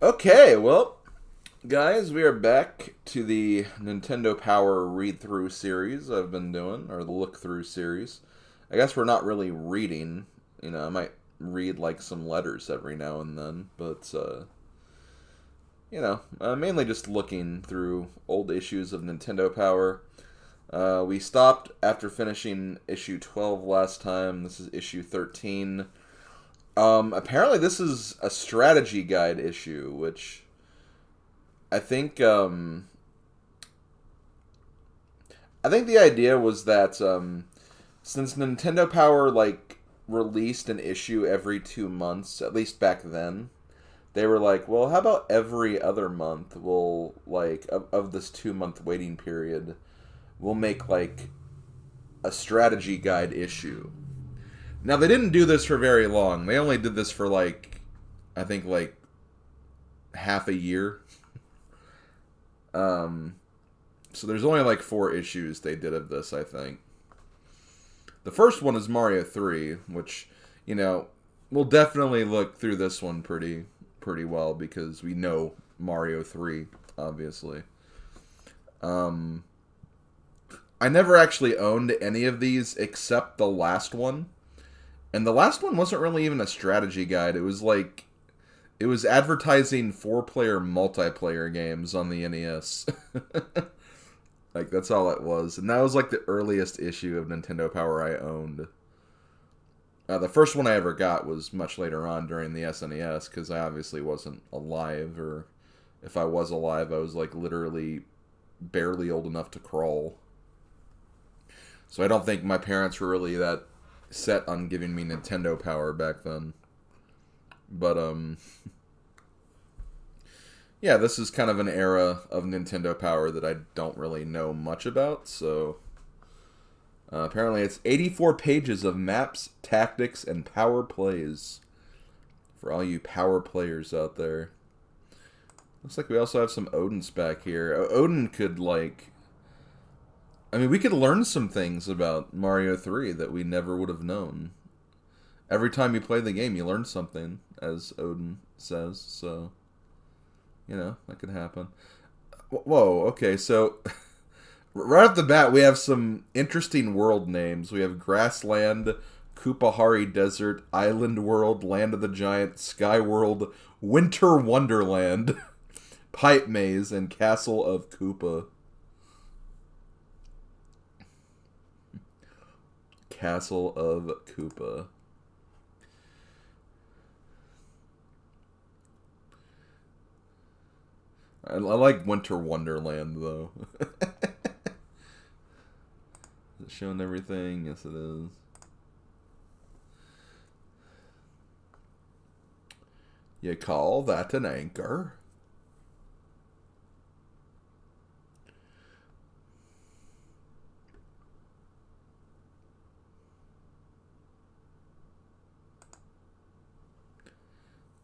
Okay, well, guys, we are back to the Nintendo Power read through series I've been doing, or the look through series. I guess we're not really reading. I might read like some letters every now and then, but, mainly just looking through old issues of Nintendo Power. We stopped after finishing issue 12 last time. This is issue 13. Apparently, this is a strategy guide issue, which I think I think the idea was that since Nintendo Power released an issue every 2 months, at least back then, they were like, well, how about every other month we'll of this 2 month waiting period, we'll make like a strategy guide issue. Now they didn't do this for very long. They only did this for I think half a year. Um, so there's only like 4 issues they did of this, I think. The first one is Mario 3, which, you know, we'll definitely look through this one pretty well because we know Mario 3, obviously. Um, I never actually owned any of these except the last one. And the last one wasn't really even a strategy guide. It was advertising 4-player multiplayer games on the NES. Like that's all it was, and that was like the earliest issue of Nintendo Power I owned. The first one I ever got was much later on during the SNES because I obviously wasn't alive, or if I was alive, I was like literally barely old enough to crawl. So I don't think my parents were really that set on giving me Nintendo Power back then. But yeah, this is kind of an era of Nintendo Power that I don't really know much about, so apparently it's 84 pages of maps, tactics, and power plays for all you power players out there. Looks like we also have some Odin's back here. Odin could we could learn some things about Mario 3 that we never would have known. Every time you play the game, you learn something, as Odin says, so, that could happen. Whoa, okay, so right off the bat, we have some interesting world names. We have Grassland, Kupahari Desert, Island World, Land of the Giant, Sky World, Winter Wonderland, Pipe Maze, and Castle of Koopa. Castle of Koopa. I like Winter Wonderland, though. Is it showing everything? Yes, it is. You call that an anchor?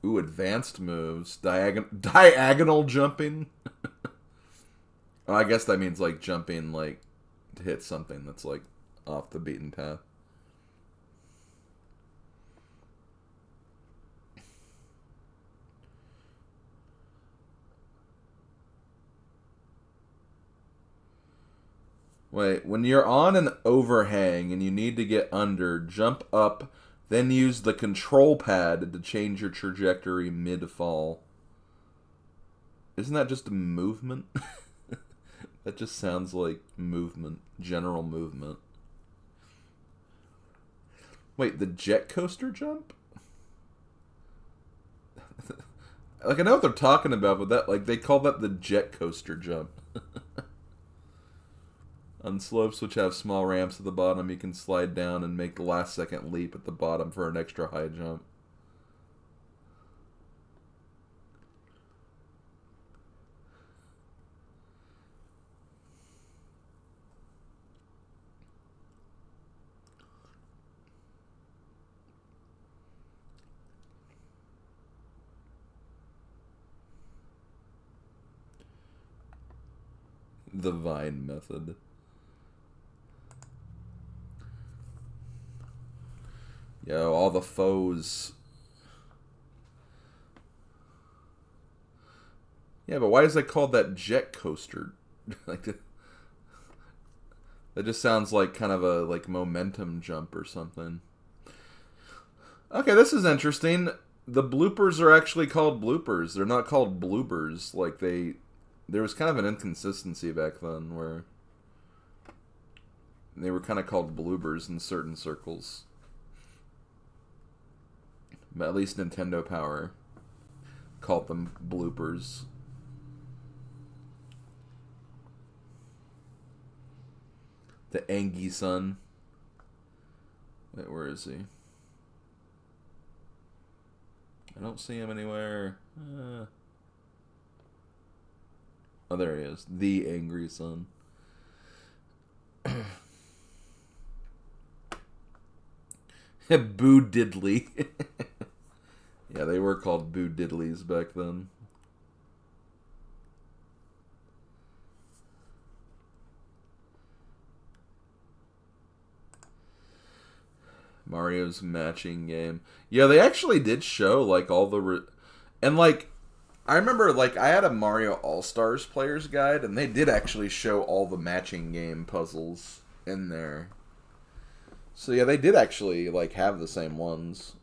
Ooh, advanced moves. Diagonal jumping? Oh, I guess that means like jumping to hit something that's like off the beaten path. Wait, when you're on an overhang and you need to get under, jump up, then use the control pad to change your trajectory mid-fall. Isn't that just a movement? That just sounds like movement, general movement. Wait, the jet coaster jump? I know what they're talking about, but they call that the jet coaster jump. On slopes which have small ramps at the bottom, you can slide down and make the last second leap at the bottom for an extra high jump. The Vine method. Yo, all the foes. Yeah, but why is it called that jet coaster? Like that just sounds like kind of a like momentum jump or something. Okay, this is interesting. The bloopers are actually called bloopers. They're not called bloopers. Like there was kind of an inconsistency back then where they were kind of called bloopers in certain circles. But at least Nintendo Power called them bloopers. The Angie-san. Wait, where is he? I don't see him anywhere. Oh, there he is. The Angry Son. Boo Diddley. Yeah, they were called Boo Diddleys back then. Mario's matching game. Yeah, they actually did show like all the and like I remember like I had a Mario All-Stars players guide and they did actually show all the matching game puzzles in there. So yeah, they did actually like have the same ones.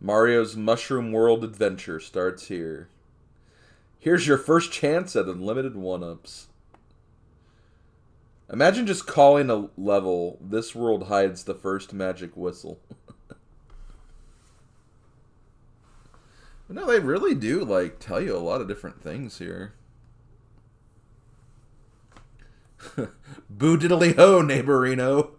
Mario's Mushroom World adventure starts here. Here's your first chance at unlimited one-ups. Imagine just calling a level, "This world hides the first magic whistle." No, they really do, like, tell you a lot of different things here. Boo diddly ho, neighborino.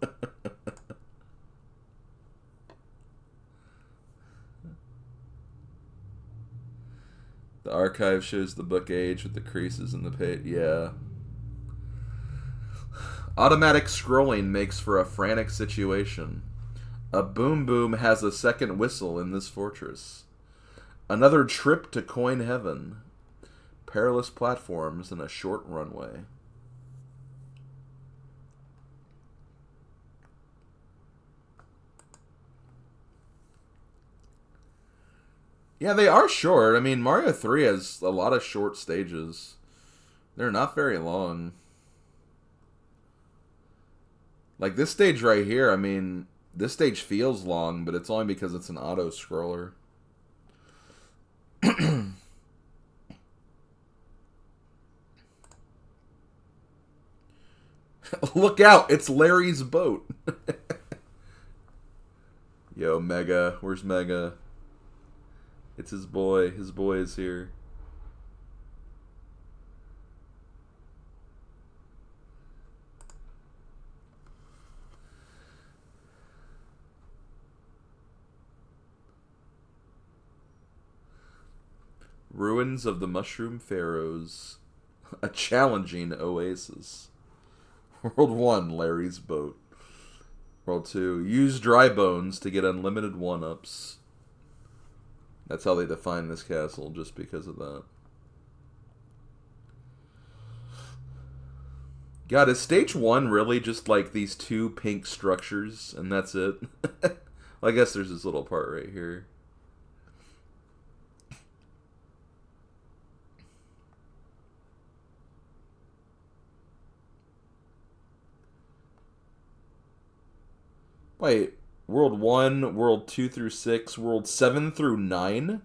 The archive shows the book age with the creases in the page. Yeah. Automatic scrolling makes for a frantic situation. A boom boom has a second whistle in this fortress. Another trip to coin heaven. Perilous platforms and a short runway. Yeah, they are short. I mean, Mario 3 has a lot of short stages. They're not very long. Like this stage right here, I mean, this stage feels long, but it's only because it's an auto-scroller. Look out, it's Larry's boat. Yo, Mega, where's Mega? It's his boy. His boy is here. Ruins of the Mushroom Pharaohs. A challenging oasis. World 1, Larry's boat. World 2, use dry bones to get unlimited one-ups. That's how they define this castle, just because of that. God, is stage 1 really just like these two pink structures, and that's it? Well, I guess there's this little part right here. Wait, World 1, World 2 through 6, World 7 through 9?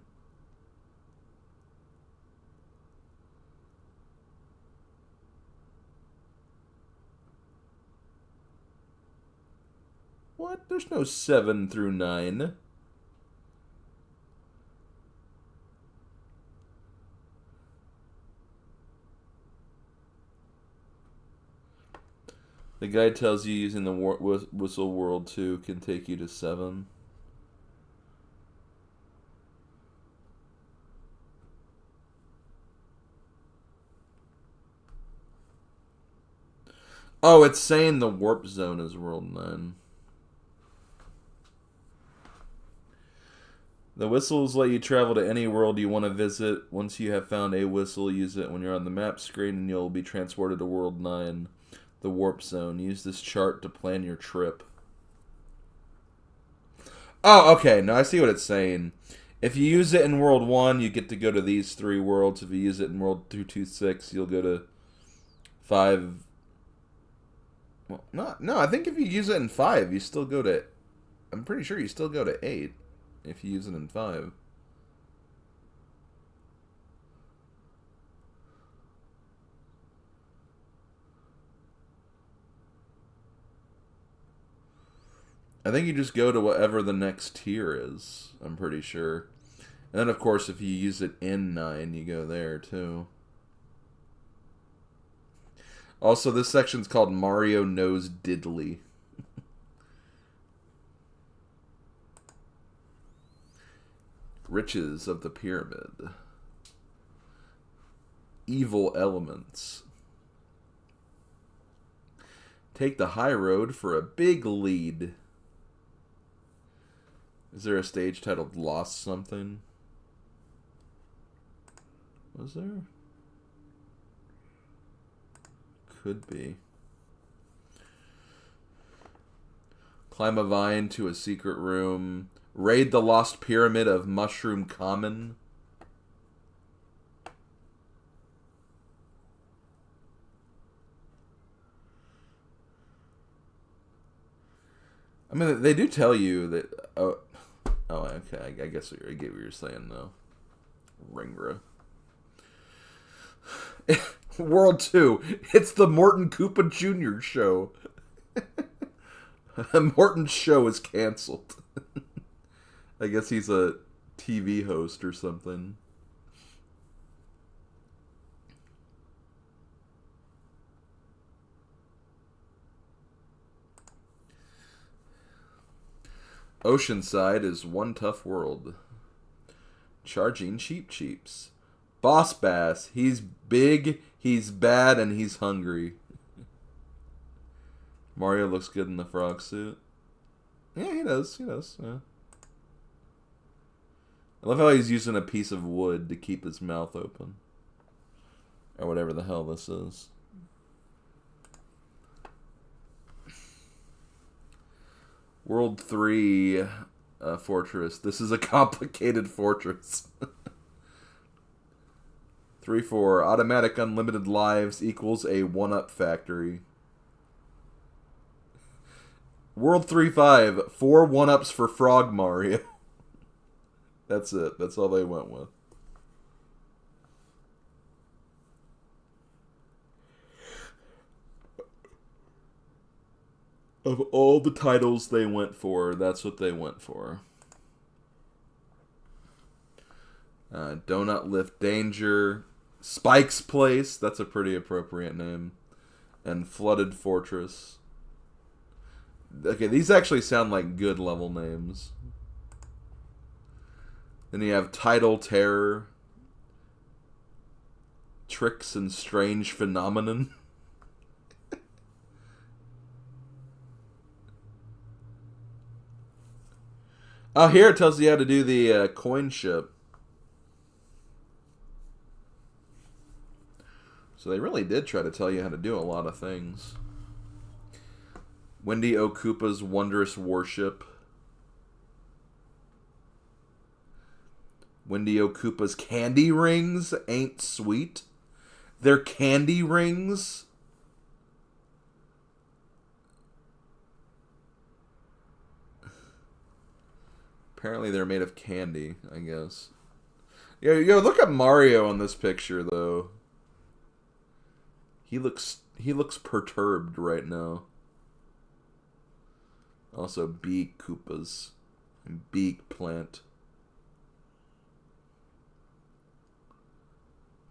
What? There's no 7 through 9. The guide tells you using the Whistle World 2 can take you to 7. Oh, it's saying the Warp Zone is World 9. The whistles let you travel to any world you want to visit. Once you have found a whistle, use it when you're on the map screen and you'll be transported to World 9, the Warp Zone. Use this chart to plan your trip. Oh, okay. No, I see what it's saying. If you use it in World 1, you get to go to these 3 worlds. If you use it in World 226, you'll go to 5... Well, no, I think if you use it in 5, you still go to... I'm pretty sure you still go to 8 if you use it in 5. I think you just go to whatever the next tier is, I'm pretty sure. And then, of course, if you use it in 9, you go there, too. Also, this section's called Mario Knows Diddly. Riches of the Pyramid. Evil elements. Take the high road for a big lead. Is there a stage titled Lost Something? Was there? Could be. Climb a vine to a secret room. Raid the lost pyramid of Mushroom Common. I mean, they do tell you that... Oh, okay. I guess I get what you're saying, though. Ringra. World 2. It's the Morton Koopa Jr. show. Morton's show is canceled. I guess he's a TV host or something. Oceanside is one tough world. Charging Cheeps. Boss Bass. He's big, he's bad, and he's hungry. Mario looks good in the frog suit. Yeah, he does. Yeah. I love how he's using a piece of wood to keep his mouth open. Or whatever the hell this is. World 3 fortress. This is a complicated fortress. 3-4. Automatic unlimited lives equals a 1-up factory. World 3-5. 4 1-ups for Frog Mario. That's it. That's all they went with. Of all the titles they went for, that's what they went for. Donut Lift Danger. Spike's Place. That's a pretty appropriate name. And Flooded Fortress. Okay, these actually sound like good level names. Then you have Tidal Terror. Tricks and Strange Phenomenon. Oh, here it tells you how to do the coin ship. So they really did try to tell you how to do a lot of things. Wendy O. Koopa's Wondrous Warship. Wendy O. Koopa's Candy Rings ain't sweet. They're candy rings. Apparently they're made of candy, I guess. Yo, look at Mario on this picture, though. He looks perturbed right now. Also, Bee Koopas and Bee Plant.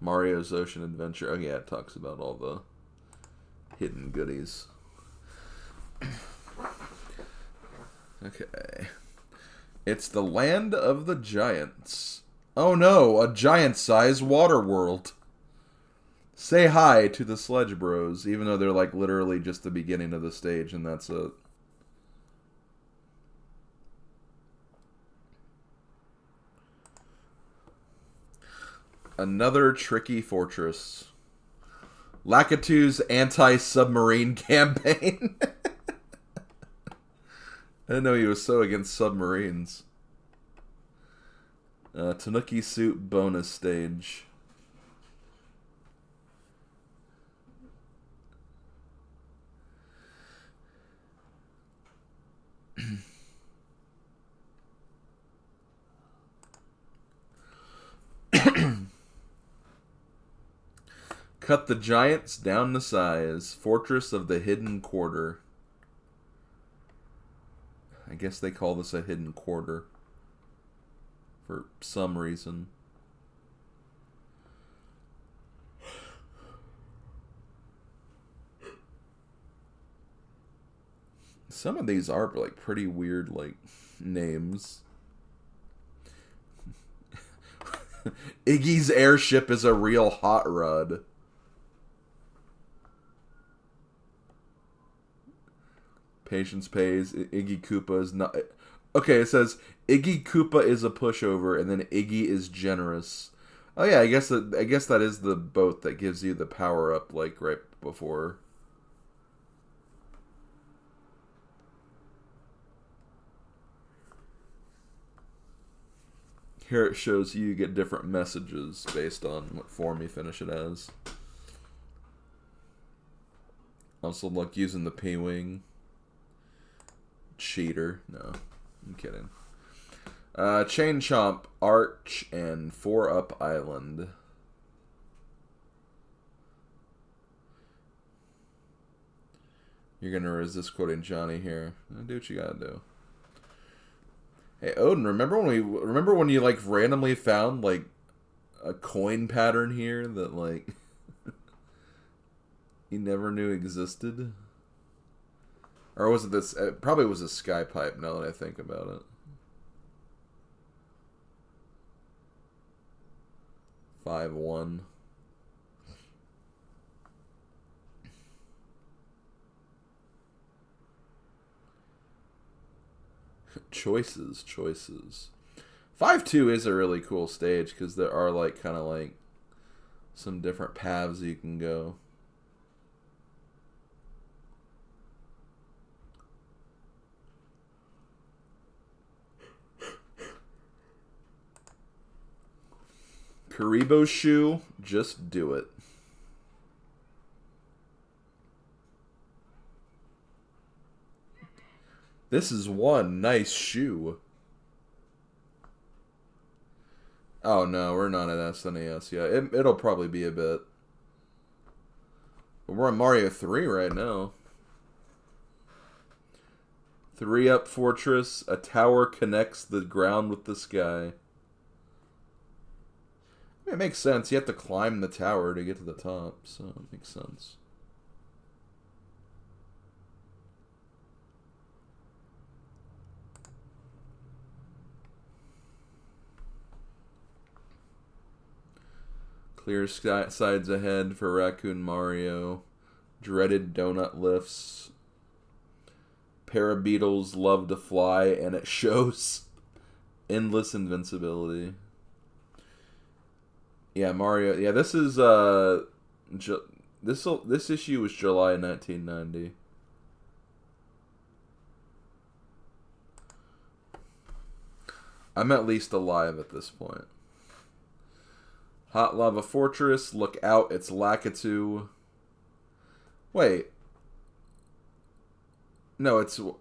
Mario's Ocean Adventure. Oh yeah, it talks about all the hidden goodies. Okay. It's the land of the giants. Oh no, a giant-sized water world. Say hi to the Sledge Bros, even though they're like literally just the beginning of the stage and that's it. Another tricky fortress. Lakitu's anti-submarine campaign. I didn't know he was so against submarines. Tanuki Suit bonus stage. Cut the giants down to size. Fortress of the Hidden Quarter. I guess they call this a hidden quarter. For some reason. Some of these are like pretty weird like names. Iggy's airship is a real hot rod. Patience pays. Iggy Koopa is not... Okay, it says Iggy Koopa is a pushover, and then Iggy is generous. Oh yeah, I guess that is the boat that gives you the power up, like right before. Here it shows you get different messages based on what form you finish it as. Also, look, using the P-Wing. Cheater. No, I'm kidding. Chain Chomp, Arch, and 4-Up Island. You're gonna resist quoting Johnny here. Do what you gotta do. Hey Odin, remember when you like randomly found like a coin pattern here that like you never knew existed? Or was it this? It probably was a sky pipe. Now that I think about it. 5-1. Choices. 5-2 is a really cool stage because there are like kind of like some different paths you can go. Karibo shoe, just do it. This is one nice shoe. Oh no, we're not at SNES yet. It'll probably be a bit. But we're on Mario 3 right now. 3-Up Fortress. A tower connects the ground with the sky. It makes sense. You have to climb the tower to get to the top, so it makes sense. Clear sky sides ahead for Raccoon Mario. Dreaded donut lifts. Parabeetles love to fly, and it shows. Endless invincibility. Yeah, Mario. Yeah, this is this issue was July 1990. I'm at least alive at this point. Hot Lava Fortress. Look out, it's Lakitu. Wait. No, it's... I'm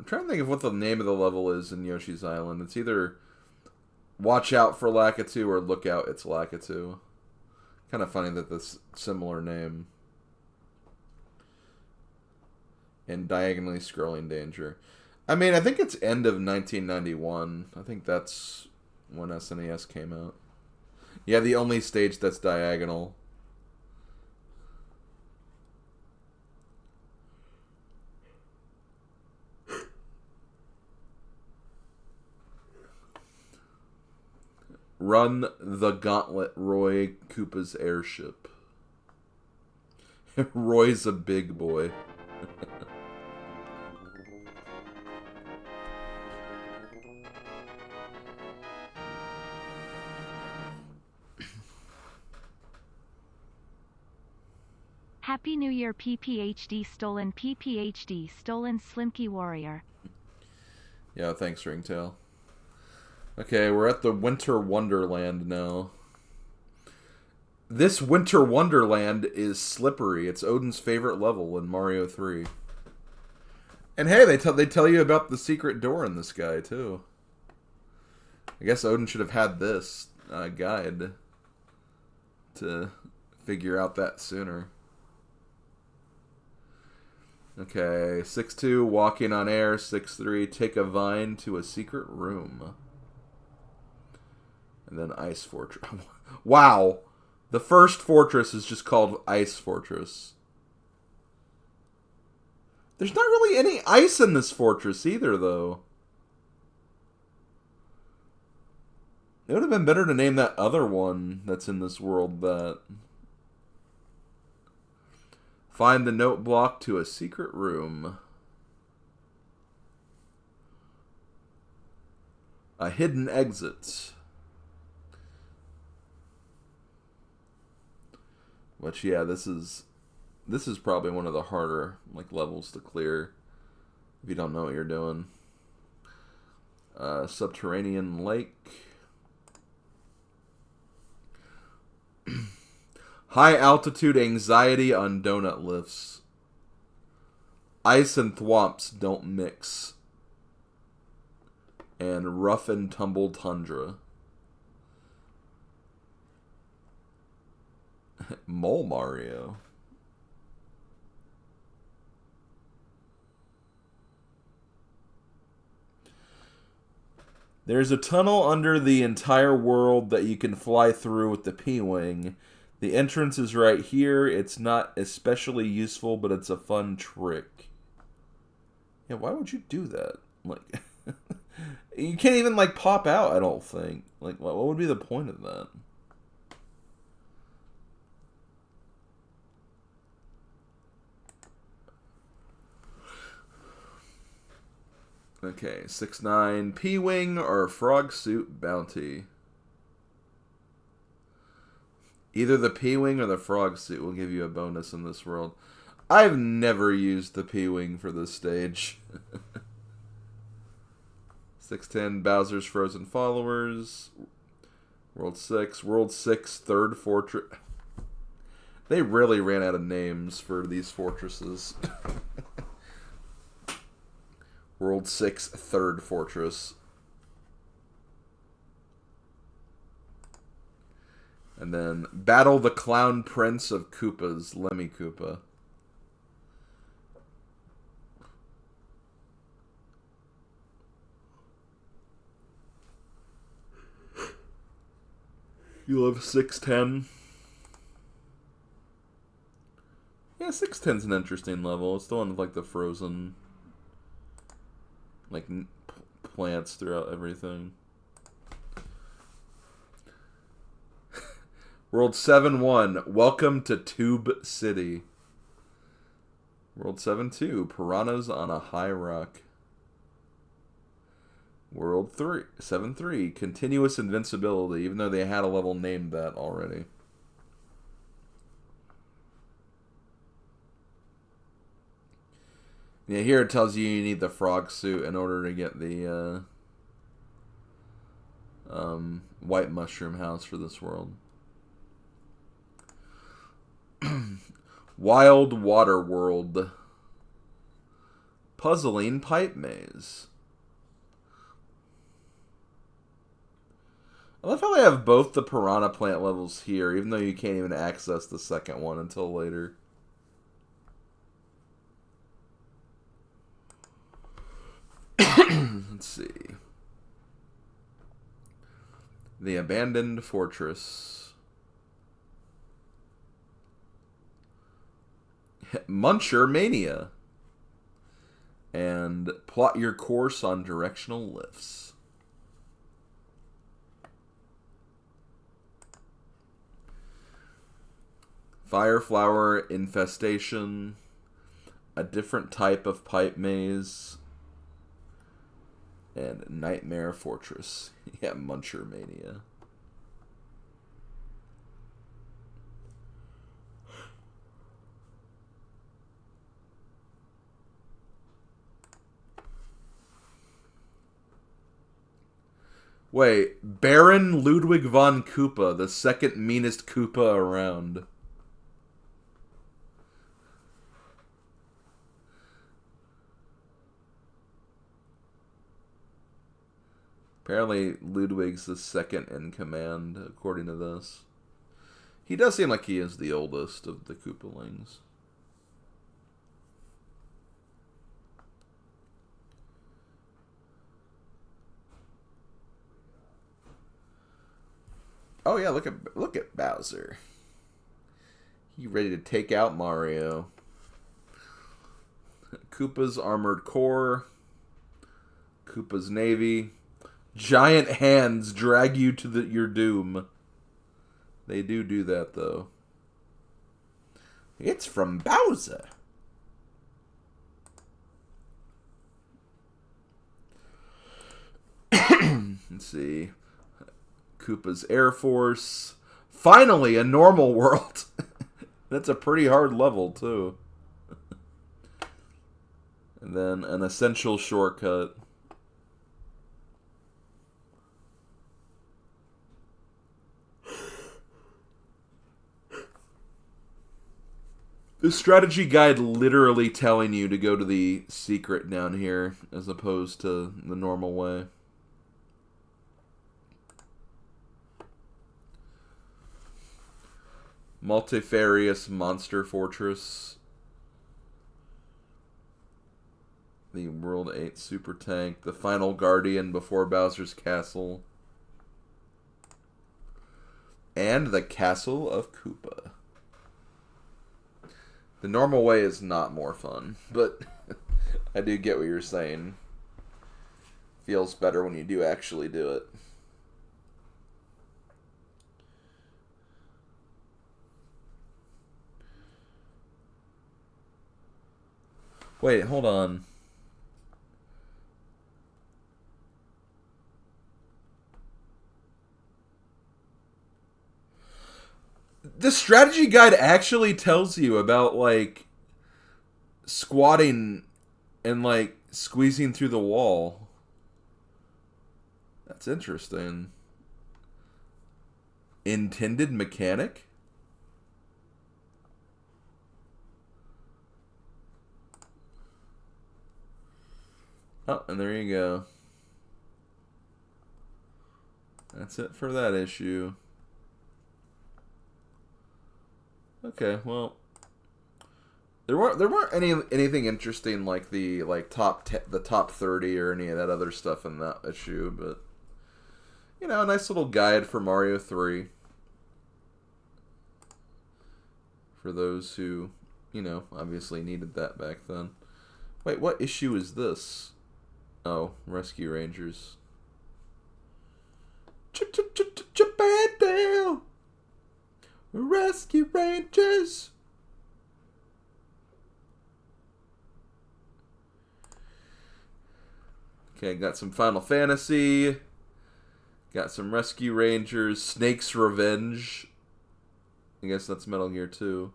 trying to think of what the name of the level is in Yoshi's Island. It's either Watch Out for Lakitu or Look Out, it's Lakitu. Kind of funny that this similar name. And Diagonally Scrolling Danger. I mean, I think it's end of 1991. I think that's when SNES came out. Yeah, the only stage that's diagonal. Run the Gauntlet, Roy Koopa's airship. Roy's a big boy. Happy New Year PPHD stolen Slimky Warrior. Yeah, thanks, Ringtail. Okay, we're at the Winter Wonderland now. This Winter Wonderland is slippery. It's Odin's favorite level in Mario 3. And hey, they tell you about the secret door in this guy, too. I guess Odin should have had this guide to figure out that sooner. Okay, 6-2, walking on air. 6-3, take a vine to a secret room. And then Ice Fortress. Wow! The first fortress is just called Ice Fortress. There's not really any ice in this fortress either, though. It would have been better to name that other one that's in this world that... Find the note block to a secret room. A hidden exit. Which, yeah, this is probably one of the harder levels to clear if you don't know what you're doing. Subterranean lake. High altitude anxiety on donut lifts. Ice and thwomps don't mix. And rough and tumble tundra. Mole Mario. There's a tunnel under the entire world that you can fly through with the P-Wing. The entrance is right here. It's not especially useful, but it's a fun trick. Yeah, why would you do that? You can't even, pop out, I don't think. What would be the point of that? Okay, 6-9, P-Wing or Frog Suit Bounty. Either the P-Wing or the Frog Suit will give you a bonus in this world. I've never used the P-Wing for this stage. 6-10, Bowser's Frozen Followers. World 6, Third Fortress. They really ran out of names for these fortresses. World 6, Third Fortress. And then Battle the Clown Prince of Koopas, Lemmy Koopa. You love 6-10? Yeah, 6-10's an interesting level. It's the one with the frozen plants throughout everything. World 7-1, Welcome to Tube City. World 7-2, Piranhas on a High Rock. World 7-3, Continuous Invincibility, even though they had a level named that already. Yeah, here it tells you need the frog suit in order to get the white mushroom house for this world. Wild Water World. Puzzling Pipe Maze. I love how they have both the Piranha Plant levels here, even though you can't even access the second one until later. Let's see. The Abandoned Fortress. Muncher Mania. And plot your course on directional lifts. Fireflower Infestation. A different type of pipe maze. And Nightmare Fortress. Yeah, Muncher Mania. Wait, Baron Ludwig von Koopa, the second meanest Koopa around. Apparently, Ludwig's the second in command, according to this. He does seem like he is the oldest of the Koopalings. Oh yeah, look at Bowser. He ready to take out Mario. Koopa's Armored Core. Koopa's Navy. Giant hands drag you to your doom. They do that, though. It's from Bowser. Let's see. Koopa's Air Force. Finally, a normal world. That's a pretty hard level, too. And then an essential shortcut. The strategy guide literally telling you to go to the secret down here as opposed to the normal way. Multifarious Monster Fortress. The World 8 Super Tank. The Final Guardian before Bowser's Castle. And the Castle of Koopa. The normal way is not more fun, but I do get what you're saying. Feels better when you do actually do it. Wait, hold on. The strategy guide actually tells you about, like, squatting and, like, squeezing through the wall. That's interesting. Intended mechanic? Oh, and there you go. That's it for that issue. Okay, well, there weren't anything interesting like the top 30 or any of that other stuff in that issue, but you know, a nice little guide for Mario 3 for those who, you know, obviously needed that back then. Wait, what issue is this? Oh, Rescue Rangers. Japan down. Rescue Rangers. Okay, got some Final Fantasy. Got some Rescue Rangers. Snake's Revenge. I guess that's Metal Gear 2.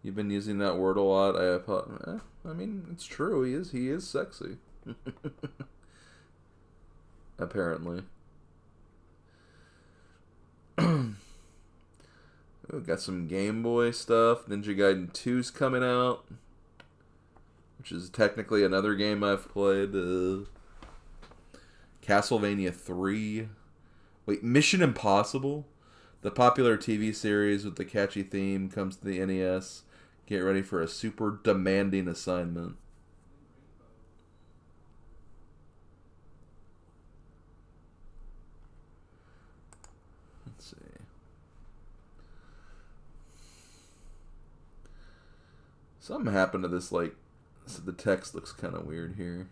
You've been using that word a lot. I mean, it's true. He is sexy. Apparently. We've got some Game Boy stuff. Ninja Gaiden 2's coming out, which is technically another game I've played. Castlevania 3. Wait, Mission Impossible? The popular TV series with the catchy theme comes to the NES. Get ready for a super demanding assignment. Let's see. Something happened to this, like, so the text looks kind of weird here.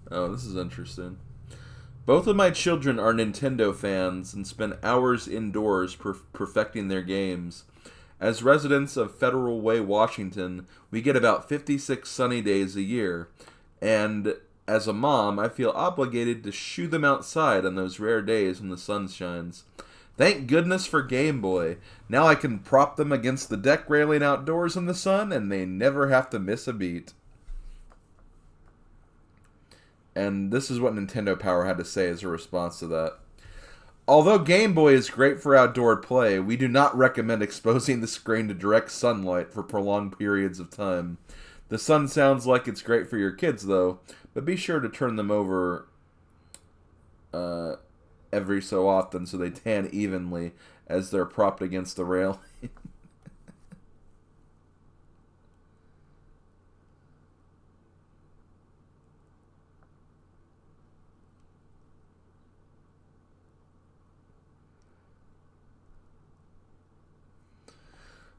Oh, this is interesting. Both of my children are Nintendo fans and spend hours indoors perfecting their games. As residents of Federal Way, Washington, we get about 56 sunny days a year, and as a mom, I feel obligated to shoo them outside on those rare days when the sun shines. Thank goodness for Game Boy. Now I can prop them against the deck railing outdoors in the sun, and they never have to miss a beat. And this is what Nintendo Power had to say as a response to that. Although Game Boy is great for outdoor play, we do not recommend exposing the screen to direct sunlight for prolonged periods of time. The sun sounds like it's great for your kids, though, but be sure to turn them over every so often so they tan evenly as they're propped against the rail.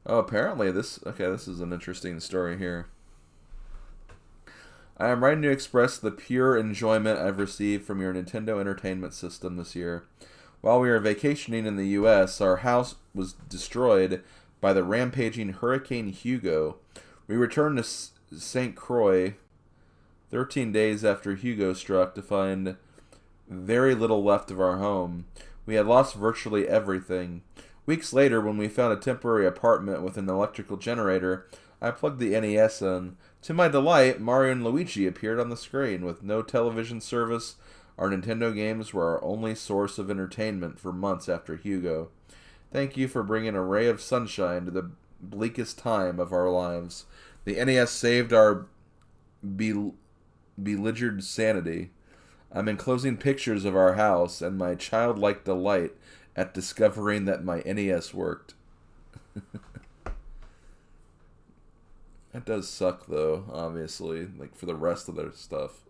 Oh, apparently this is an interesting story here. I am writing to express the pure enjoyment I've received from your Nintendo Entertainment System this year. While we were vacationing in the U.S., our house was destroyed by the rampaging Hurricane Hugo. We returned to St. Croix 13 days after Hugo struck to find very little left of our home. We had lost virtually everything. Weeks later, when we found a temporary apartment with an electrical generator, I plugged the NES in. To my delight, Mario and Luigi appeared on the screen. With no television service, our Nintendo games were our only source of entertainment for months after Hugo. Thank you for bringing a ray of sunshine to the bleakest time of our lives. The NES saved our beleaguered sanity. I'm enclosing pictures of our house and my childlike delight at discovering that my NES worked. That does suck, though, obviously, like, for the rest of their stuff.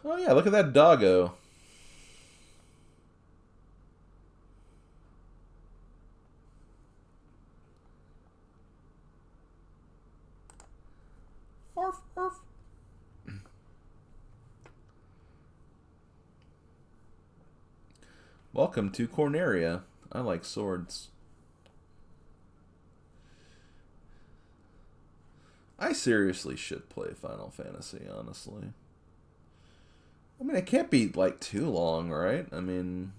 Oh, yeah, look at that doggo. Arf, arf. Welcome to Corneria. I like swords. I seriously should play Final Fantasy, honestly. I mean, it can't be, like, too long, right? I mean,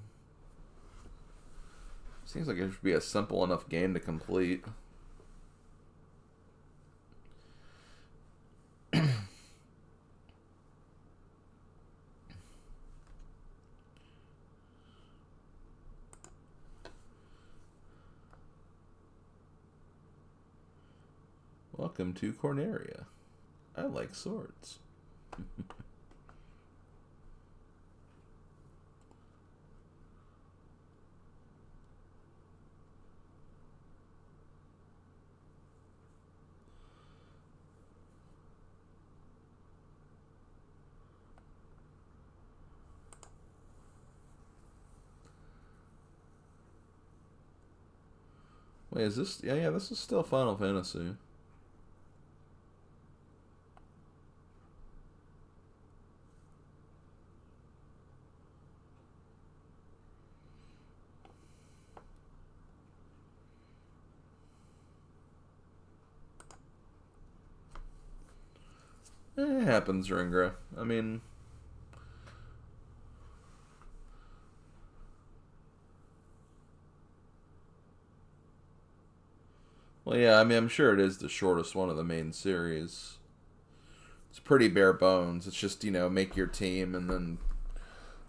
seems like it should be a simple enough game to complete. Welcome to Corneria. I like swords. Wait, is this... Yeah, this is still Final Fantasy. It happens, Ringra. I mean... Well, yeah, I mean, I'm sure it is the shortest one of the main series. It's pretty bare bones. It's just, make your team and then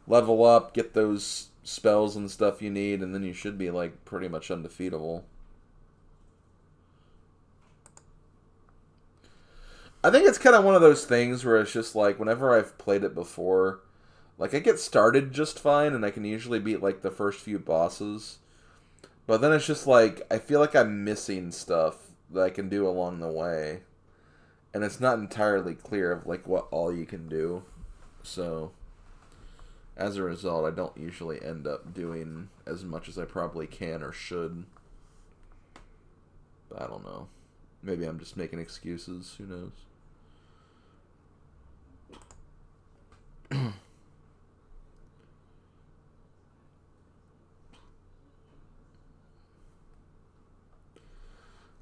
level up, get those spells and stuff you need, and then you should be, like, pretty much undefeatable. I think it's kind of one of those things where it's just, like, whenever I've played it before, like, I get started just fine, and I can usually beat, like, the first few bosses. But then it's just like, I feel like I'm missing stuff that I can do along the way. And it's not entirely clear of, like, what all you can do. So, as a result, I don't usually end up doing as much as I probably can or should. I don't know. Maybe I'm just making excuses. Who knows?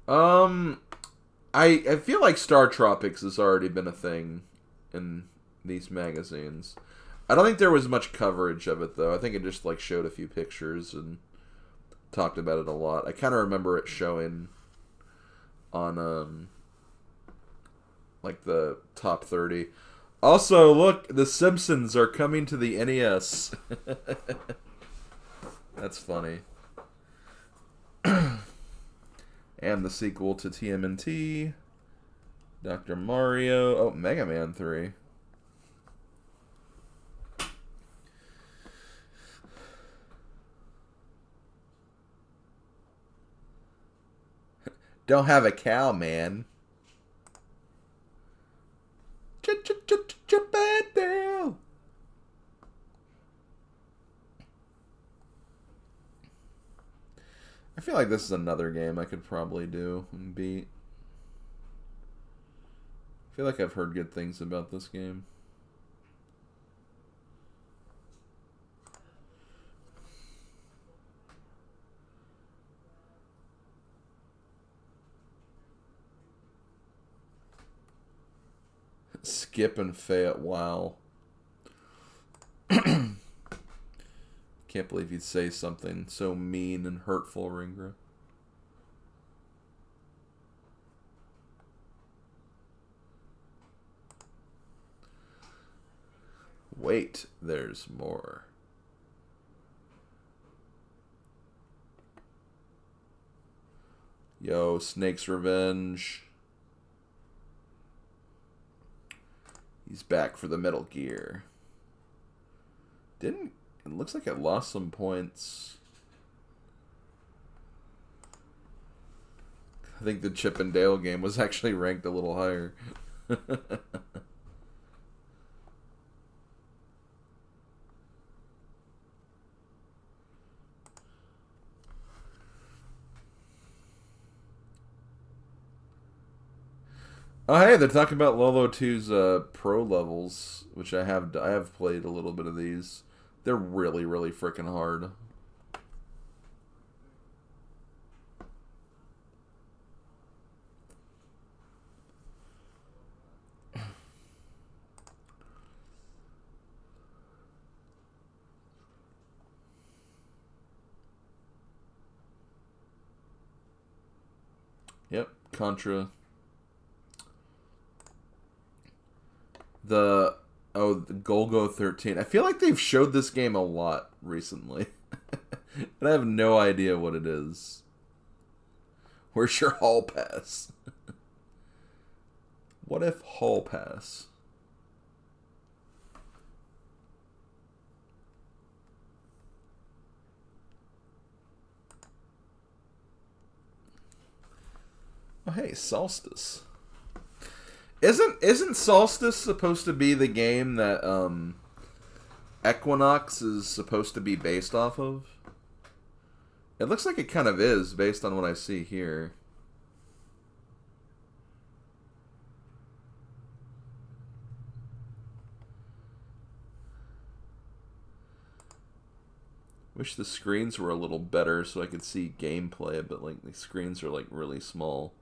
um, I feel like Star Tropics has already been a thing in these magazines. I don't think there was much coverage of it though. I think it just like showed a few pictures and talked about it a lot. I kind of remember it showing on like the top 30. Also, look, The Simpsons are coming to the NES. That's funny. And the sequel to TMNT, Dr. Mario, oh, Mega Man 3. Don't have a cow, man. Japan. I feel like this is another game I could probably do and beat. I feel like I've heard good things about this game. Skip and Fayette, wow. Can't believe you'd say something so mean and hurtful, Ringra. Wait, there's more. Yo, Snake's Revenge. He's back for the Metal Gear. It looks like it lost some points. I think the Chip and Dale game was actually ranked a little higher. Oh hey, they're talking about Lolo 2's pro levels, which I have played a little bit of these. They're really, really freaking hard. Yep, Contra. The Golgo 13. I feel like they've showed this game a lot recently. But I have no idea what it is. Where's your hall pass? What if hall pass? Oh hey, Solstice. Isn't Solstice supposed to be the game that Equinox is supposed to be based off of? It looks like it kind of is based on what I see here. Wish the screens were a little better so I could see gameplay, but like the screens are like really small.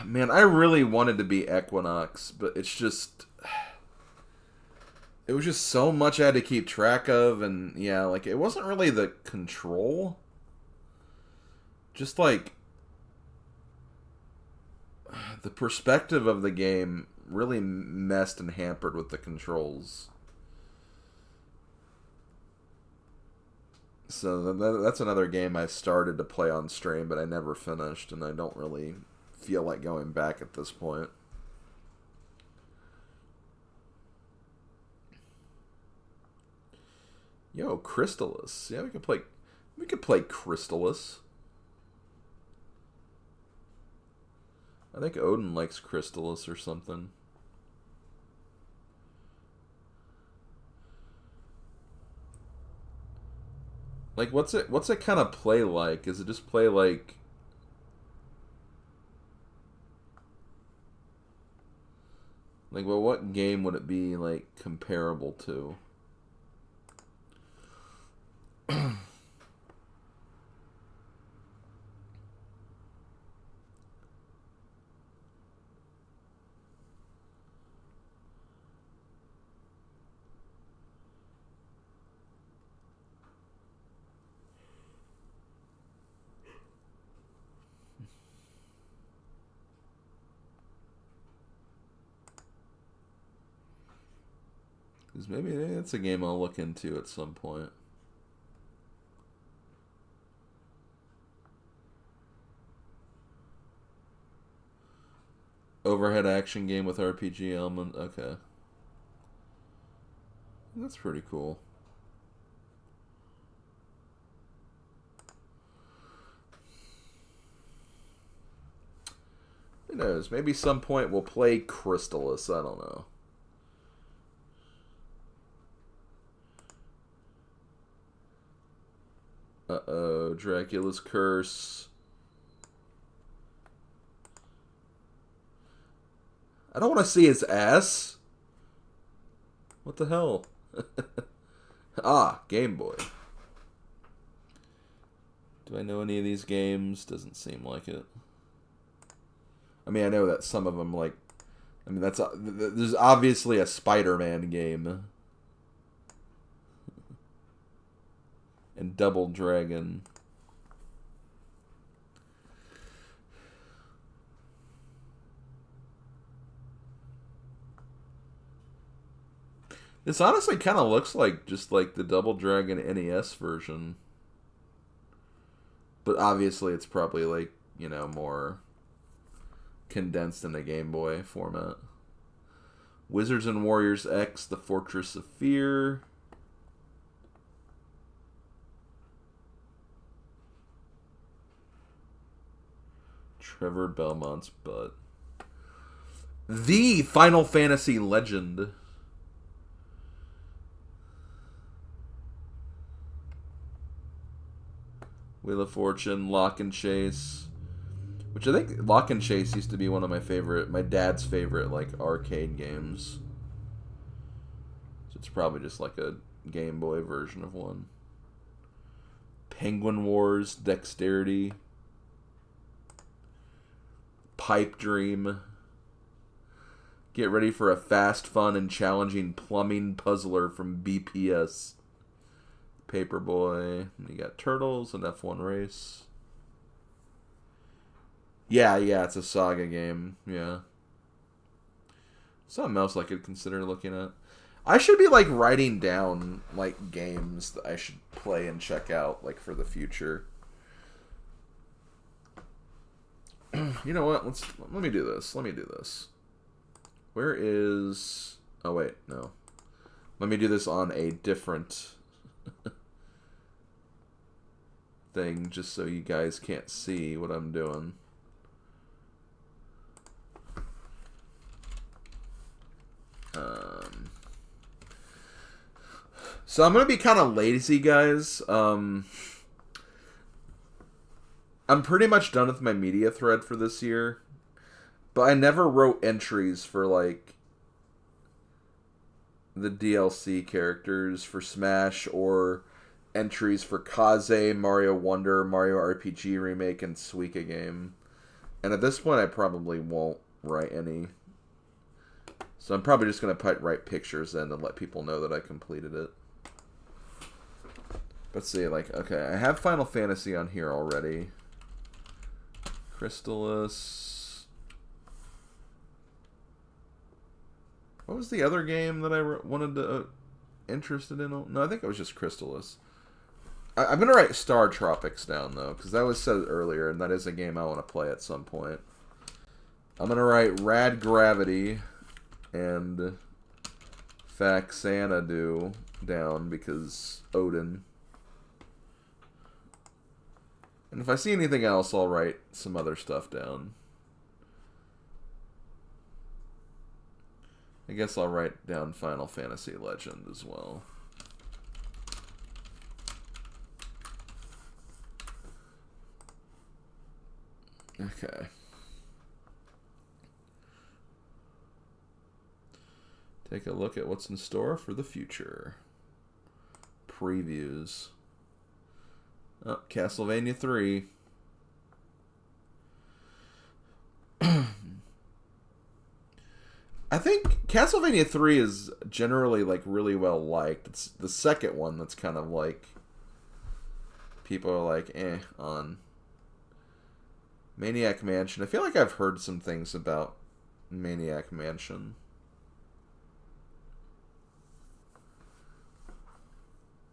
Man, I really wanted to be Equinox, but it's just... It was just so much I had to keep track of, and yeah, like, it wasn't really the control. Just, like... The perspective of the game really messed and hampered with the controls. So that's another game I started to play on stream, but I never finished, and I don't really feel like going back at this point. Yo, Crystalis. Yeah, we could play Crystalis. I think Odin likes Crystalis or something. Like, what's it kind of play like? Is it just play like... Like, well, what game would it be, like, comparable to? Because maybe it's a game I'll look into at some point. Overhead action game with RPG element. Okay. That's pretty cool. Who knows? Maybe some point we'll play Crystalis. I don't know. Uh-oh. Dracula's Curse. I don't want to see his ass. What the hell? Ah, Game Boy. Do I know any of these games? Doesn't seem like it. I mean, I know that some of them, like... I mean, there's obviously a Spider-Man game. And Double Dragon. This honestly kind of looks like just like the Double Dragon NES version. But obviously it's probably like, you know, more condensed in a Game Boy format. Wizards and Warriors X, The Fortress of Fear. Trevor Belmont's butt. The Final Fantasy Legend. Wheel of Fortune, Lock and Chase. Which I think Lock and Chase used to be one of my dad's favorite, like, arcade games. So it's probably just like a Game Boy version of one. Penguin Wars, Dexterity. Pipe Dream. Get ready for a fast, fun, and challenging plumbing puzzler from BPS. Paperboy. And you got Turtles and F1 Race. Yeah, it's a Saga game. Yeah. Something else I could consider looking at. I should be, like, writing down, like, games that I should play and check out, like, for the future. You know what? Let me do this. Where is... Oh, wait. No. Let me do this on a different... thing, just so you guys can't see what I'm doing. So I'm gonna be kind of lazy, guys. I'm pretty much done with my media thread for this year, but I never wrote entries for, like, the DLC characters for Smash, or entries for Kaze, Mario Wonder, Mario RPG Remake, and Suika Game. And at this point, I probably won't write any. So I'm probably just going to write pictures in and let people know that I completed it. Let's see, like, okay, I have Final Fantasy on here already. Crystalis. What was the other game that I wanted to... interested in? No, I think it was just Crystalis. I'm going to write Star Tropics down, though, because that was said earlier, and that is a game I want to play at some point. I'm going to write Rad Gravity and Faxanadu down, because Odin. And if I see anything else, I'll write some other stuff down. I guess I'll write down Final Fantasy Legend as well. Okay. Take a look at what's in store for the future. Previews. Oh, Castlevania 3. I think Castlevania 3 is generally like really well liked. It's the second one that's kind of like people are like on. Maniac Mansion. I feel like I've heard some things about Maniac Mansion.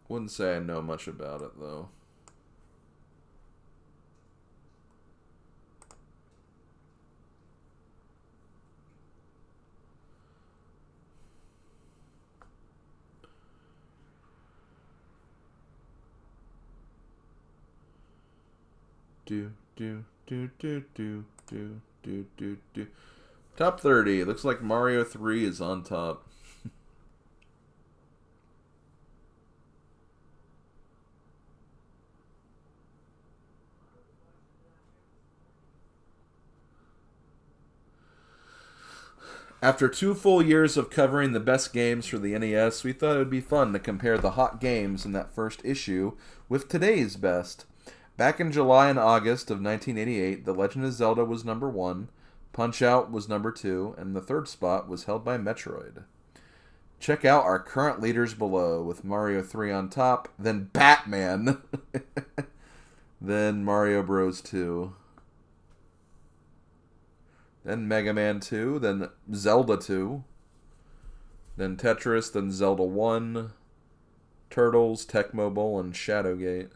Wouldn't say I know much about it though. Do. Top 30. Looks like Mario 3 is on top. After 2 full years of covering the best games for the NES, we thought it would be fun to compare the hot games in that first issue with today's best. Back in July and August of 1988, The Legend of Zelda was number 1, Punch-Out was number 2, and the third spot was held by Metroid. Check out our current leaders below, with Mario 3 on top, then Batman, then Mario Bros. 2, then Mega Man 2, then Zelda 2, then Tetris, then Zelda 1, Turtles, Tecmo Bowl, and Shadowgate.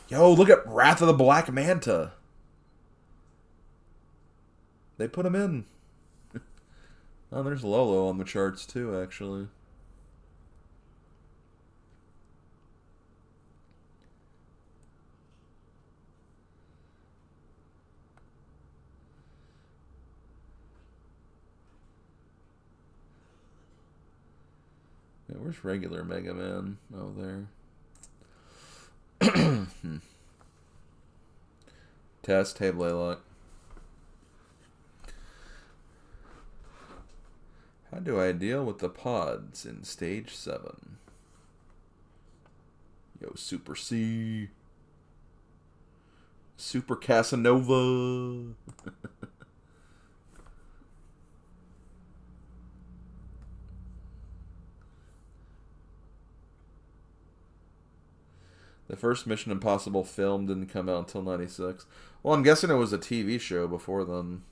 Yo, look at Wrath of the Black Manta. They put him in. Oh, there's Lolo on the charts too, actually. Yeah, where's regular Mega Man? Oh, there. Test, hey Blaylock. How do I deal with the pods in stage 7? Yo, Super C. Super Casanova. The first Mission Impossible film didn't come out until 96. Well, I'm guessing it was a TV show before then.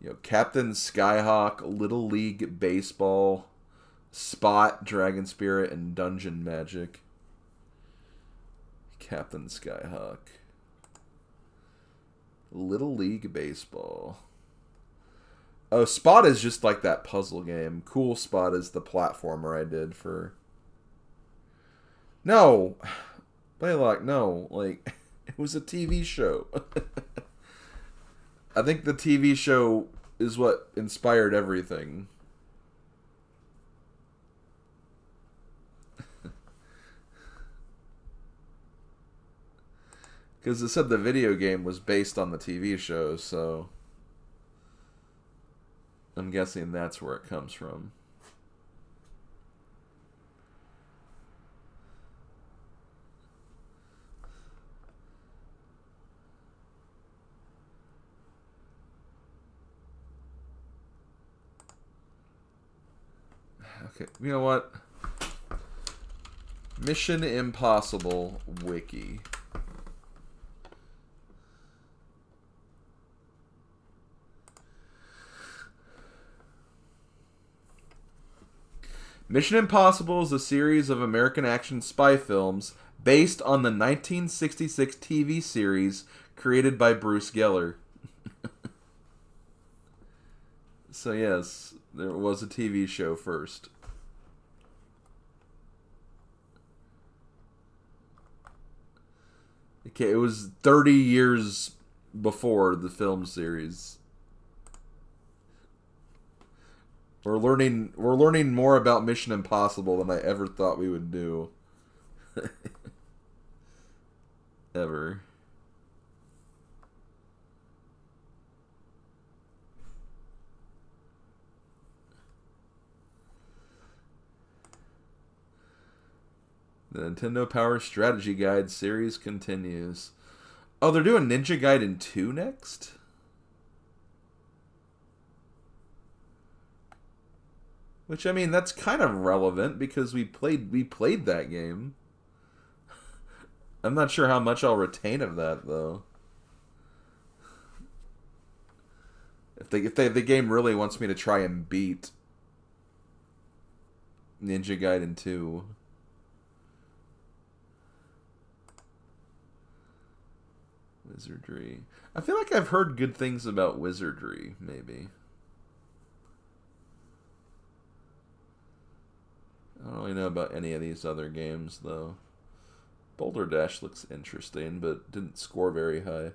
You know, Captain Skyhawk, Little League Baseball, Spot, Dragon Spirit, and Dungeon Magic. Captain Skyhawk. Little League Baseball. Oh, Spot is just like that puzzle game. Cool Spot is the platformer I did for... No! Blaylock, no. Like, it was a TV show. I think the TV show is what inspired everything. Because it said the video game was based on the TV show, so... I'm guessing that's where it comes from. Okay, you know what? Mission Impossible Wiki. Mission Impossible is a series of American action spy films based on the 1966 TV series created by Bruce Geller. So yes, there was a TV show first. Okay, it was 30 years before the film series. We're learning more about Mission Impossible than I ever thought we would do. Ever. The Nintendo Power Strategy Guide series continues. Oh, they're doing Ninja Gaiden 2 next? Which, I mean, that's kind of relevant because we played that game. I'm not sure how much I'll retain of that, though. If the game really wants me to try and beat Ninja Gaiden 2. Wizardry. I feel like I've heard good things about Wizardry, maybe. I don't really know about any of these other games, though. Boulder Dash looks interesting, but didn't score very high.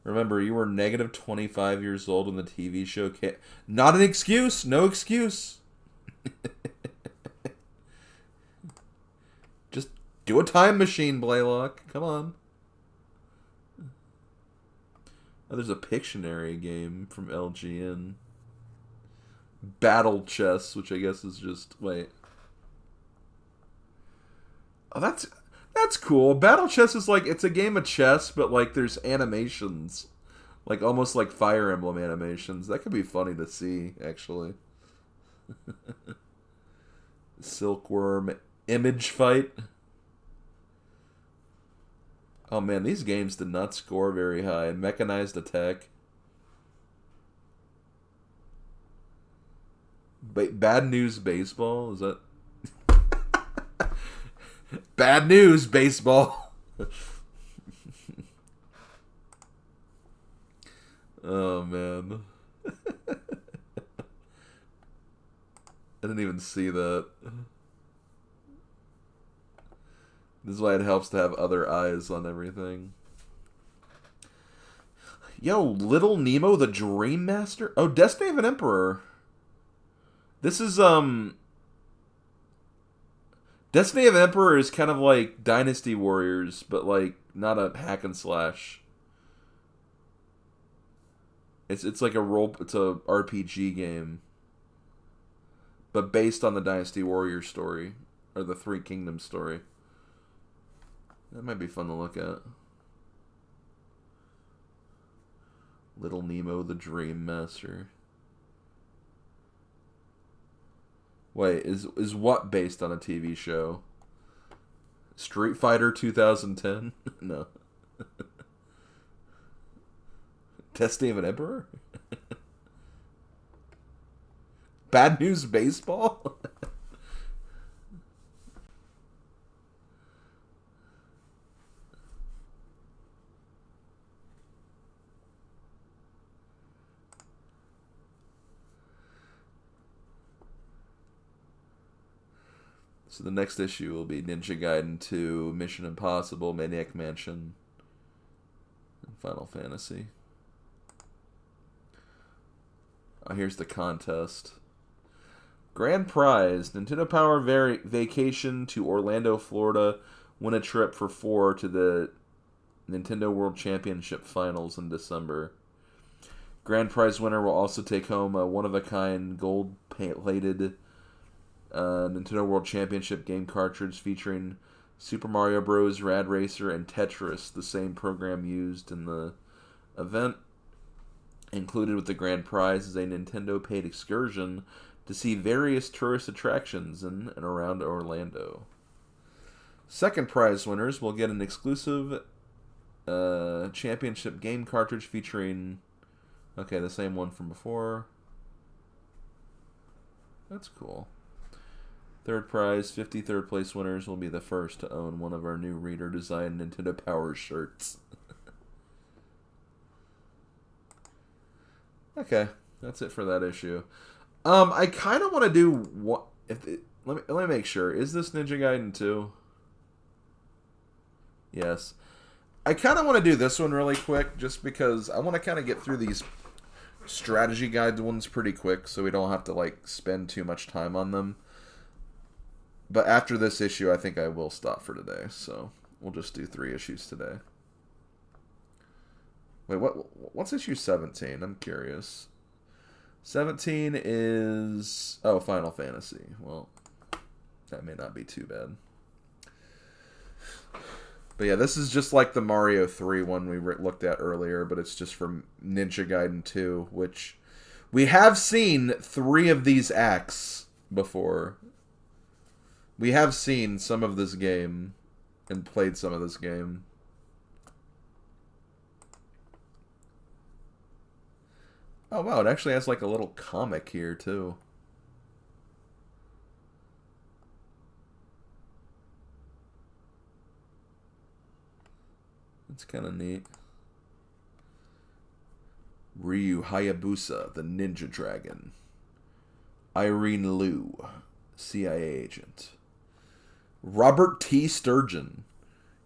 Remember, you were negative 25 years old when the TV show came. Not an excuse! No excuse! Just do a time machine, Blaylock. Come on. Oh, there's a Pictionary game from LGN. Battle Chess, which I guess is just... Wait. Oh, that's cool. Battle Chess is like... It's a game of chess, but like there's animations. Like almost like Fire Emblem animations. That could be funny to see, actually. Silkworm Image Fight. Oh man, these games did not score very high. Mechanized Attack. Bad News Baseball? Is that... Bad News Baseball! Oh, man. I didn't even see that. This is why it helps to have other eyes on everything. Yo, Little Nemo the Dream Master? Oh, Destiny of an Emperor. This is, Destiny of Emperor is kind of like Dynasty Warriors, but like not a hack and slash. It's like it's a RPG game, but based on the Dynasty Warriors story or the Three Kingdoms story. That might be fun to look at. Little Nemo the Dream Master. Wait, is what based on a TV show? Street Fighter 2010? No. Destiny of an Emperor? Bad News Baseball? So the next issue will be Ninja Gaiden 2, Mission Impossible, Maniac Mansion, and Final Fantasy. Oh, here's the contest. Grand prize, Nintendo Power Vacation to Orlando, Florida. Win a trip for 4 to the Nintendo World Championship Finals in December. Grand prize winner will also take home a one-of-a-kind gold-plated Nintendo World Championship game cartridge featuring Super Mario Bros., Rad Racer, and Tetris, the same program used in the event. Included with the grand prize is a Nintendo paid excursion to see various tourist attractions in and around Orlando. Second prize winners will get an exclusive championship game cartridge featuring... Okay, the same one from before. That's cool. Third prize, 50 third place winners will be the first to own one of our new reader-designed Nintendo Power shirts. Okay, that's it for that issue. I kind of want to do what... let me make sure. Is this Ninja Gaiden 2? Yes. I kind of want to do this one really quick, just because I want to kind of get through these strategy guide one's pretty quick, so we don't have to like spend too much time on them. But after this issue, I think I will stop for today, so we'll just do 3 issues today. Wait, what's issue 17? I'm curious. 17 is... oh, Final Fantasy. Well, that may not be too bad. But yeah, this is just like the Mario 3 one we looked at earlier, but it's just from Ninja Gaiden 2, which we have seen 3 of these acts before. We have seen some of this game and played some of this game. Oh wow, it actually has like a little comic here too. It's kind of neat. Ryu Hayabusa, the Ninja Dragon. Irene Liu, CIA agent. Robert T. Sturgeon,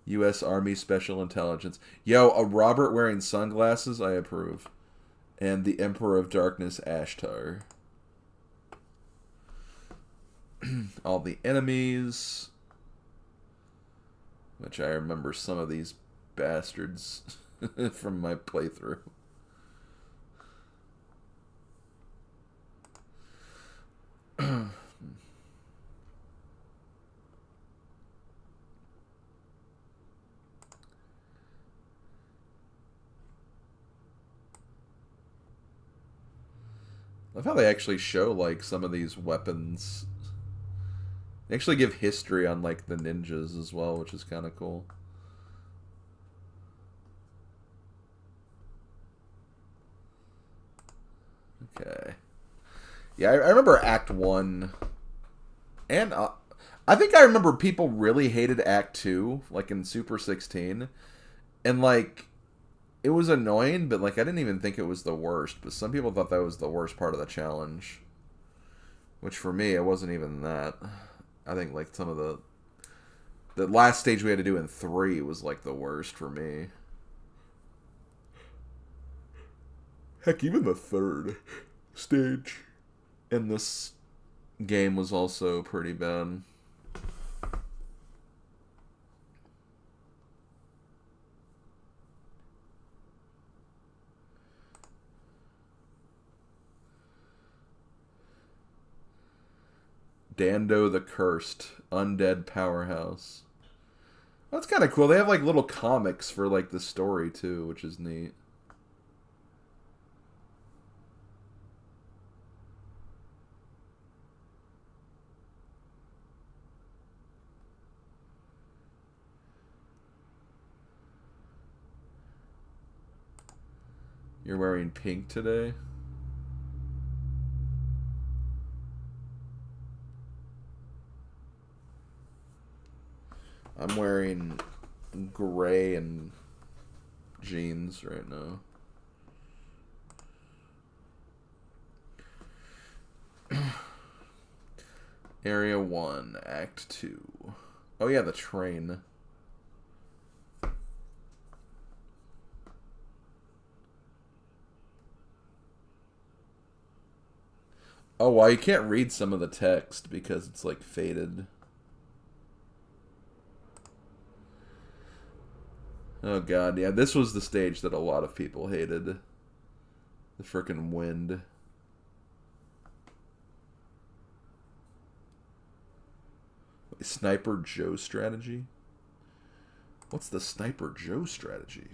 U.S. Army Special Intelligence. Yo, a Robert wearing sunglasses? I approve. And the Emperor of Darkness, Ashtar. All the enemies. Which I remember some of these bastards from my playthrough. I love how they actually show like some of these weapons. They actually give history on like the ninjas as well, which is kind of cool. Okay. Yeah, I remember Act 1. And I think I remember people really hated Act 2, like in Super 16. And like, it was annoying, but like I didn't even think it was the worst. But some people thought that was the worst part of the challenge. Which for me, it wasn't even that. I think like some of the last stage we had to do in 3 was like the worst for me. Heck, even the 3rd stage in this game was also pretty bad. Dando the Cursed, Undead Powerhouse. That's kind of cool. They have like little comics for like the story too, which is neat. You're wearing pink today? I'm wearing gray and jeans right now. Area 1, Act 2. Oh yeah, the train. Oh, well, you can't read some of the text because it's like faded. Oh god, yeah, this was the stage that a lot of people hated. The frickin' wind. Sniper Joe strategy? What's the Sniper Joe strategy?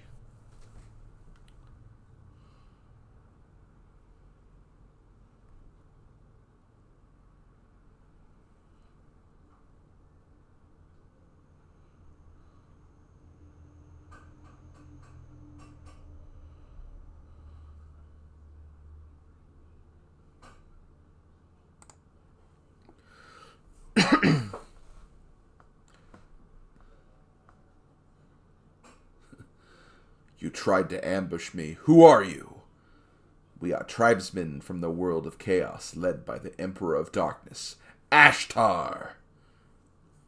You tried to ambush me. Who are you? We are tribesmen from the world of chaos, led by the Emperor of Darkness, Ashtar.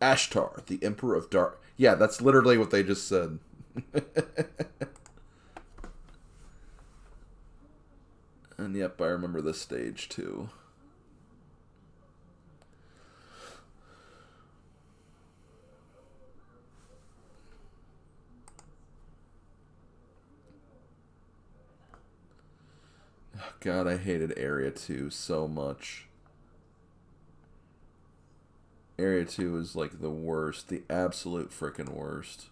Ashtar, the Emperor of Dark. Yeah, that's literally what they just said. And yep, I remember this stage too. God, I hated Area 2 so much. Area 2 was like the worst, the absolute frickin' worst.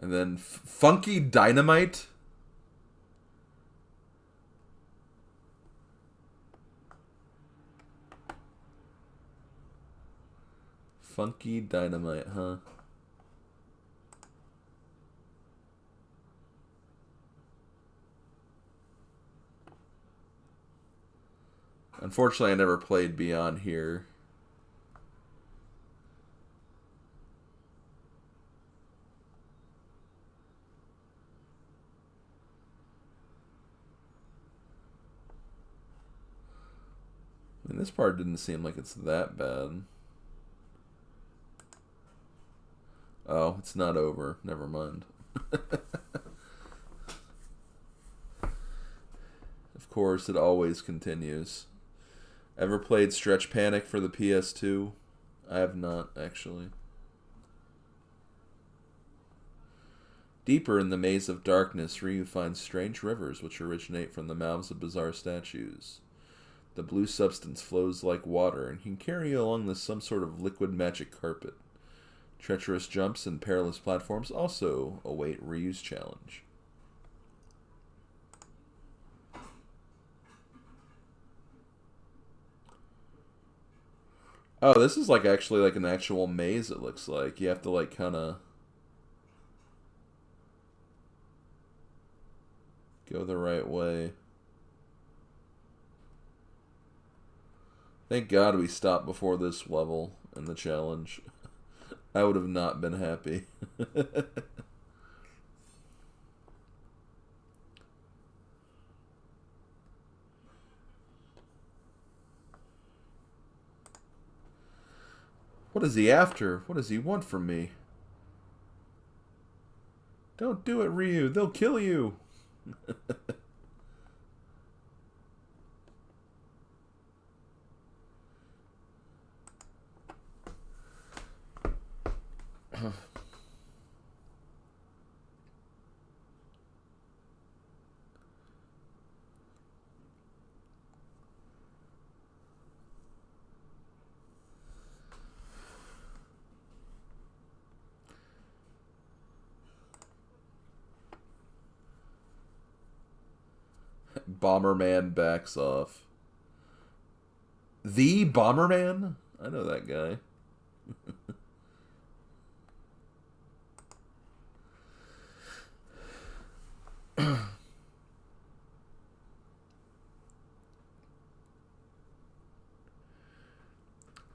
And then Funky Dynamite. Funky Dynamite, huh? Unfortunately, I never played Beyond here. I mean, this part didn't seem like it's that bad. Oh, it's not over. Never mind. Of course, it always continues. Ever played Stretch Panic for the PS2? I have not, actually. Deeper in the maze of darkness, Ryu finds strange rivers which originate from the mouths of bizarre statues. The blue substance flows like water and can carry you along some sort of liquid magic carpet. Treacherous jumps and perilous platforms also await Ryu's challenge. Oh, this is like actually like an actual maze, it looks like. You have to like kind of go the right way. Thank God we stopped before this level in the challenge. I would have not been happy. What is he after? What does he want from me? Don't do it, Ryu. They'll kill you. Bomberman backs off. The Bomberman? I know that guy.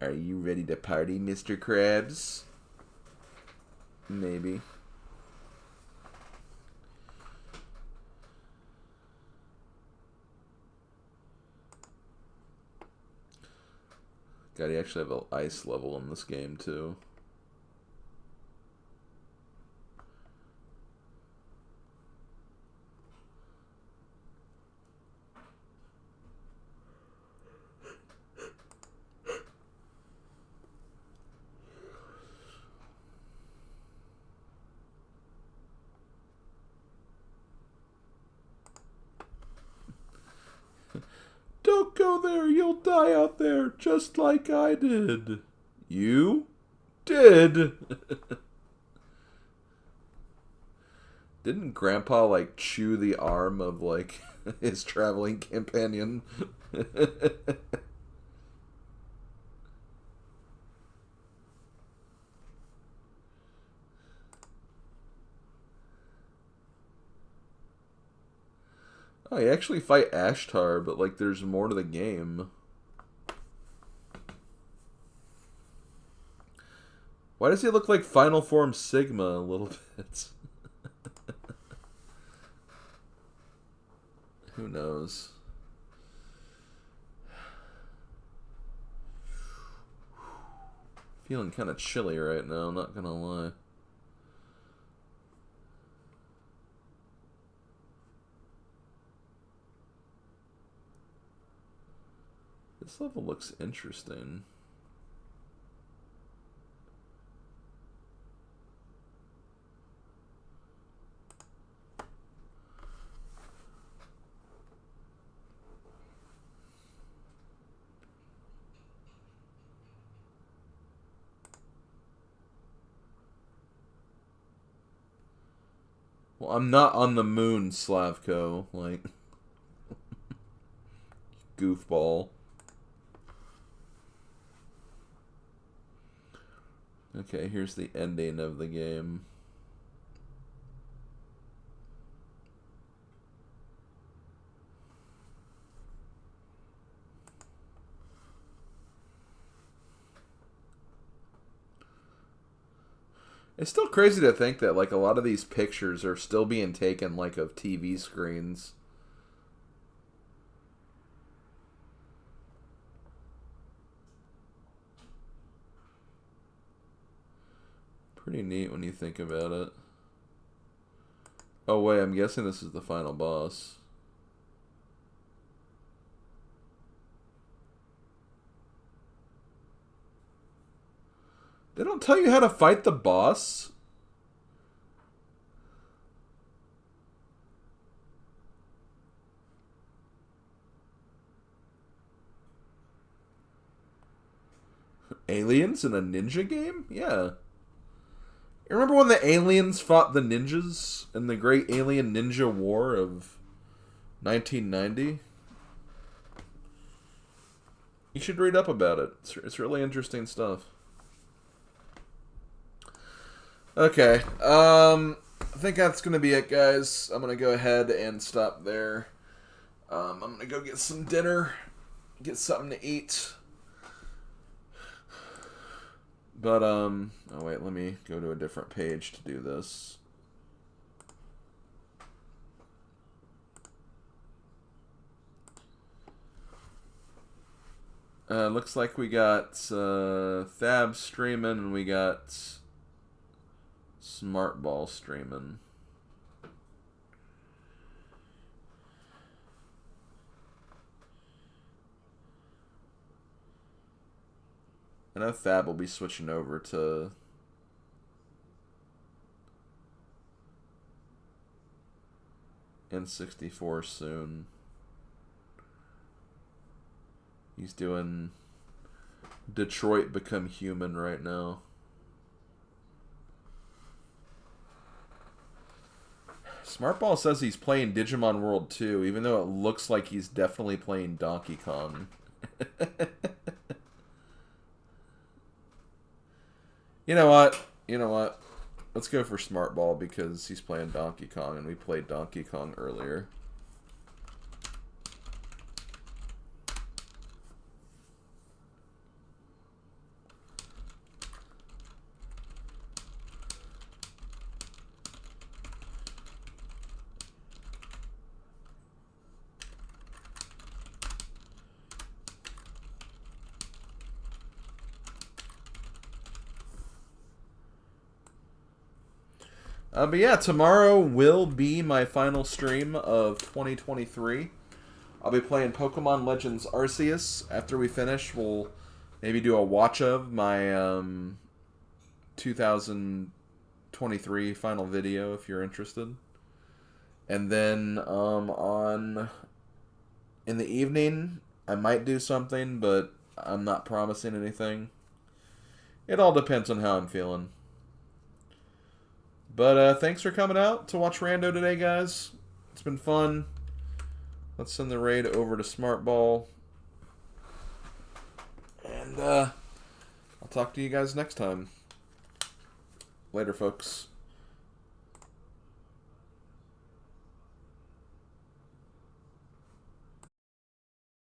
Are you ready to party, Mr. Krabs? Maybe. God, you actually have an ice level in this game, too. Don't go there, you'll die out there, just like I did. You did. Didn't Grandpa, like, chew the arm of, like, his traveling companion? Oh, you actually fight Ashtar, but, like, there's more to the game. Why does he look like Final Form Sigma a little bit? Who knows? Feeling kind of chilly right now, not gonna lie. This level looks interesting. Well, I'm not on the moon, Slavko. Like, goofball. Okay, here's the ending of the game. It's still crazy to think that, like, a lot of these pictures are still being taken, like, of TV screens. Pretty neat when you think about it. Oh, wait, I'm guessing this is the final boss. They don't tell you how to fight the boss? Aliens in a ninja game? Yeah. You remember when the aliens fought the ninjas in the Great Alien Ninja War of 1990? You should read up about it. It's really interesting stuff. Okay, I think that's going to be it, guys. I'm going to go ahead and stop there. I'm going to go get some dinner, get something to eat. But, oh wait, let me go to a different page to do this. Looks like we got Thab streaming and we got Smartball streaming. I know Thab will be switching over to N64 soon. He's doing Detroit Become Human right now. Smartball says he's playing Digimon World 2, even though it looks like he's definitely playing Donkey Kong. You know what? You know what? Let's go for Smartball because he's playing Donkey Kong and we played Donkey Kong earlier. But yeah, tomorrow will be my final stream of 2023. I'll be playing Pokemon Legends Arceus. After we finish, we'll maybe do a watch of my 2023 final video if you're interested. And then in the evening, I might do something, but I'm not promising anything. It all depends on how I'm feeling. But thanks for coming out to watch Rando today, guys. It's been fun. Let's send the raid over to Smartball. And I'll talk to you guys next time. Later, folks.